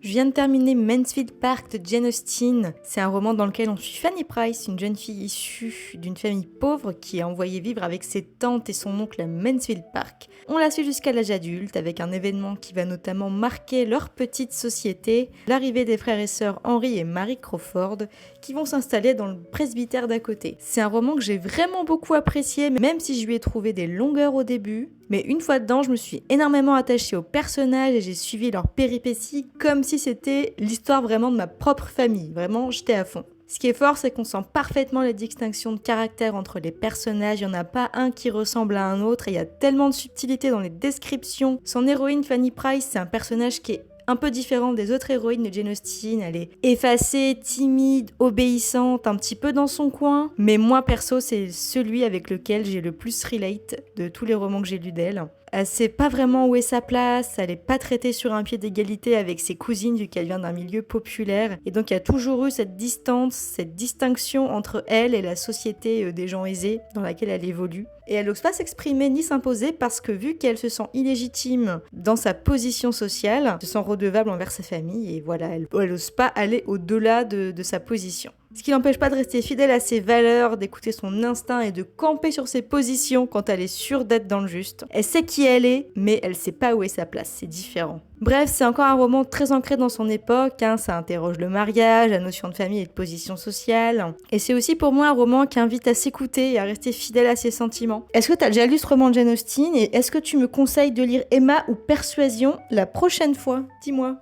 Je viens de terminer Mansfield Park de Jane Austen. C'est un roman dans lequel on suit Fanny Price, une jeune fille issue d'une famille pauvre qui est envoyée vivre avec ses tantes et son oncle à Mansfield Park. On la suit jusqu'à l'âge adulte avec un événement qui va notamment marquer leur petite société, l'arrivée des frères et sœurs Henry et Mary Crawford qui vont s'installer dans le presbytère d'à côté. C'est un roman que j'ai vraiment beaucoup apprécié, même si je lui ai trouvé des longueurs au début. Mais une fois dedans, je me suis énormément attachée aux personnages et j'ai suivi leurs péripéties comme si c'était l'histoire vraiment de ma propre famille. Vraiment, j'étais à fond. Ce qui est fort, c'est qu'on sent parfaitement les distinctions de caractère entre les personnages. Il n'y en a pas un qui ressemble à un autre et il y a tellement de subtilité dans les descriptions. Son héroïne, Fanny Price, c'est un personnage qui est un peu différente des autres héroïnes de Jane Austen. Elle est effacée, timide, obéissante, un petit peu dans son coin. Mais moi, perso, c'est celui avec lequel j'ai le plus relate de tous les romans que j'ai lus d'elle. Elle sait pas vraiment où est sa place, elle est pas traitée sur un pied d'égalité avec ses cousines vu qu'elle vient d'un milieu populaire. Et donc il y a toujours eu cette distance, cette distinction entre elle et la société des gens aisés dans laquelle elle évolue. Et elle n'ose pas s'exprimer ni s'imposer parce que vu qu'elle se sent illégitime dans sa position sociale, elle se sent redevable envers sa famille et voilà, elle n'ose pas aller au-delà de sa position. Ce qui n'empêche pas de rester fidèle à ses valeurs, d'écouter son instinct et de camper sur ses positions quand elle est sûre d'être dans le juste. Elle sait qui elle est, mais elle sait pas où est sa place, c'est différent. Bref, c'est encore un roman très ancré dans son époque, ça interroge le mariage, la notion de famille et de position sociale. Et c'est aussi pour moi un roman qui invite à s'écouter et à rester fidèle à ses sentiments. Est-ce que t'as déjà lu ce roman de Jane Austen et est-ce que tu me conseilles de lire Emma ou Persuasion la prochaine fois ? Dis-moi.